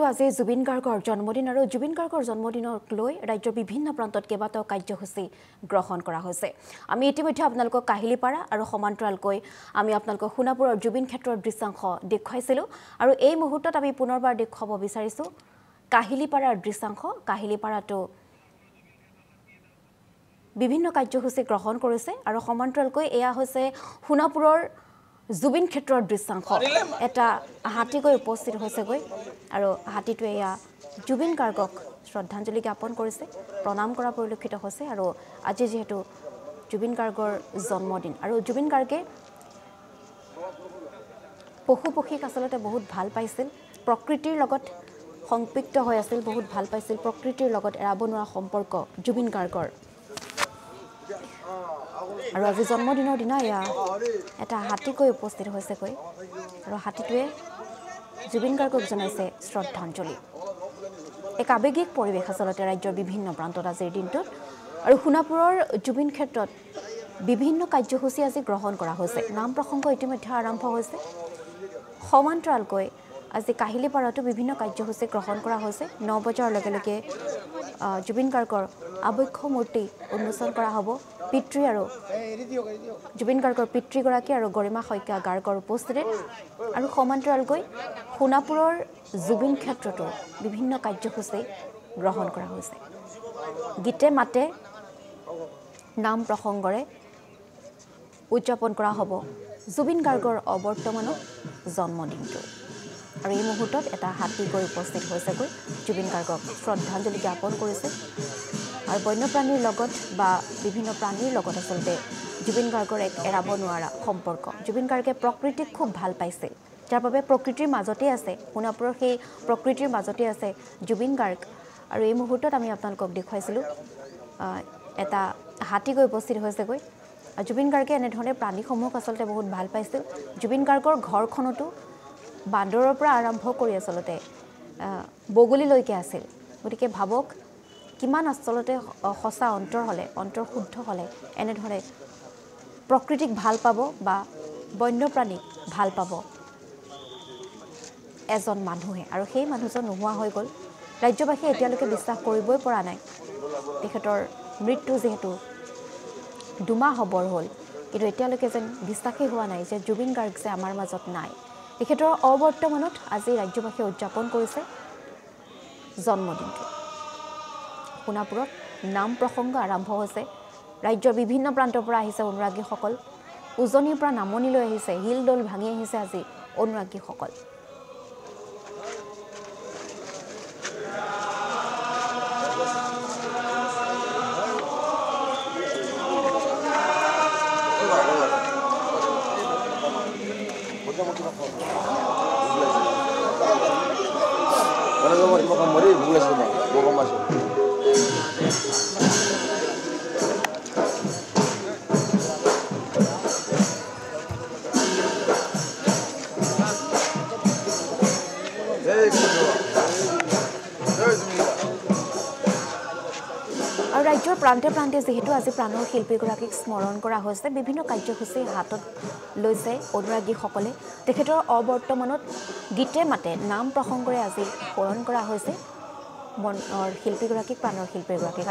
যিহেতু আজি জুবিন গাৰ্গৰ জন্মদিন আৰু জুবিন গাৰ্গৰ জন্মদিনক লৈ ৰাজ্যৰ বিভিন্ন প্ৰান্তত কেইবাটাও কাৰ্যসূচী গ্ৰহণ কৰা হৈছে। আমি ইতিমধ্যে আপোনালোকক কাহিলীপাৰা আৰু সমান্তৰালকৈ আমি আপোনালোকক সোণাপুৰৰ জুবিন ক্ষেত্ৰৰ দৃশ্যাংশ দেখুৱাইছিলোঁ আৰু এই মুহূৰ্তত আমি পুনৰবাৰ দেখুৱাব বিচাৰিছোঁ কাহিলীপাৰাৰ দৃশ্যাংশ। কাহিলীপাৰাটো বিভিন্ন কাৰ্যসূচী গ্ৰহণ কৰিছে আৰু সমান্তৰালকৈ এয়া হৈছে সোণাপুৰৰ জুবিন ক্ষেত্ৰৰ দৃশ্যাংশ। এটা হাতীকৈ উপস্থিত হৈছেগৈ আৰু হাতীটোৱে এয়া জুবিন গাৰ্গক শ্ৰদ্ধাঞ্জলি জ্ঞাপন কৰিছে, প্ৰণাম কৰা পৰিলক্ষিত হৈছে। আৰু আজি যিহেতু জুবিন গাৰ্গৰ জন্মদিন আৰু জুবিন গাৰ্গে পশু পক্ষীক আচলতে বহুত ভাল পাইছিল, প্ৰকৃতিৰ লগত সংপৃক্ত হৈ আছিল, বহুত ভাল পাইছিল। প্ৰকৃতিৰ লগত এৰাব নোৱাৰা সম্পৰ্ক জুবিন গাৰ্গৰ। আৰু আজি জন্মদিনৰ দিনা এয়া এটা হাতীকৈ উপস্থিত হৈছেগৈ আৰু হাতীটোৱে জুবিন গাৰ্গক জনাইছে শ্ৰদ্ধাঞ্জলি। এক আৱেগিক পৰিৱেশ আচলতে ৰাজ্যৰ বিভিন্ন প্ৰান্তত আজিৰ দিনটোত। আৰু সোণাপুৰৰ জুবিন ক্ষেত্ৰত বিভিন্ন কাৰ্যসূচী আজি গ্ৰহণ কৰা হৈছে। নাম প্ৰসংগ ইতিমধ্যে আৰম্ভ হৈছে। সমান্তৰালকৈ আজি কাহিলীপাৰাতো বিভিন্ন কাৰ্যসূচী গ্ৰহণ কৰা হৈছে। 9 বজাৰ লগে লগে জুবিন গাৰ্গৰ আবক্ষ মূৰ্তি উন্মোচন কৰা হ'ব। পিতৃ আৰু জুবিন গাৰ্গৰ পিতৃগৰাকী আৰু গৰিমা শইকীয়া গাৰ্গৰ উপস্থিতিত আৰু সমান্তৰালকৈ সোণাপুৰৰ জুবিন ক্ষেত্ৰতো বিভিন্ন কাৰ্যসূচী গ্ৰহণ কৰা হৈছে। গীতে মাতে নাম প্ৰসংগৰে উদযাপন কৰা হ'ব জুবিন গাৰ্গৰ অবৰ্তমানত জন্মদিনটো। আৰু এই মুহূৰ্তত এটা হাতী গৈ উপস্থিত হৈছেগৈ, জুবিন গাৰ্গক শ্ৰদ্ধাঞ্জলি জ্ঞাপন কৰিছে। আৰু বন্যপ্ৰাণীৰ লগত বা বিভিন্ন প্ৰাণীৰ লগত আচলতে জুবিন গাৰ্গৰ এক এৰাব নোৱাৰা সম্পৰ্ক। জুবিন গাৰ্গে প্ৰকৃতিক খুব ভাল পাইছিল, যাৰ বাবে প্ৰকৃতিৰ মাজতেই আছে, সোণাপুৰৰ সেই প্ৰকৃতিৰ মাজতেই আছে জুবিন গাৰ্গ। আৰু এই মুহূৰ্তত আমি আপোনালোকক দেখুৱাইছিলোঁ এটা হাতী গৈ উপস্থিত হৈছেগৈ। জুবিন গাৰ্গে এনেধৰণে প্ৰাণীসমূহক আচলতে বহুত ভাল পাইছিল। জুবিন গাৰ্গৰ ঘৰখনতো বান্দৰৰ পৰা আৰম্ভ কৰি আচলতে বগলীলৈকে আছিল। গতিকে ভাবক কিমান আচলতে সঁচা অন্তৰ হ'লে, অন্তৰ শুদ্ধ হ'লে এনেধৰণে প্ৰকৃতিক ভাল পাব বা বন্যপ্ৰাণীক ভাল পাব এজন মানুহে। আৰু সেই মানুহজন নোহোৱা হৈ গ'ল। ৰাজ্যবাসীয়ে এতিয়ালৈকে বিশ্বাস কৰিবই পৰা নাই। তেখেতৰ মৃত্যু যিহেতু দুমাহ হ'বৰ হ'ল, কিন্তু এতিয়ালৈকে যেন বিশ্বাসেই হোৱা নাই যে জুবিন গাৰ্গ যে আমাৰ মাজত নাই। তেখেতৰ অবৰ্তমানত আজি ৰাজ্যবাসীয়ে উদযাপন কৰিছে জন্মদিনটো। সোণাপুৰত নাম প্ৰসংগ আৰম্ভ হৈছে। ৰাজ্যৰ বিভিন্ন প্ৰান্তৰ পৰা আহিছে অনুৰাগীসকল। উজনিৰ পৰা নামনিলৈ আহিছে, শিল দৌল ভাঙি আহিছে আজি অনুৰাগীসকল। আৰু ৰাজ্যৰ প্ৰান্তে প্ৰান্তে যিহেতু আজি প্ৰাণৰ শিল্পীগৰাকীক স্মৰণ কৰা হৈছে, বিভিন্ন কাৰ্যসূচী হাতত লৈছে অনুৰাগীসকলে। তেখেতৰ অবৰ্তমানত গীতে মাতে নাম প্ৰসংগৰে আজি সোঁৱৰণ কৰা হৈছে মনৰ শিল্পীগৰাকীক, প্ৰাণৰ শিল্পীগৰাকীক।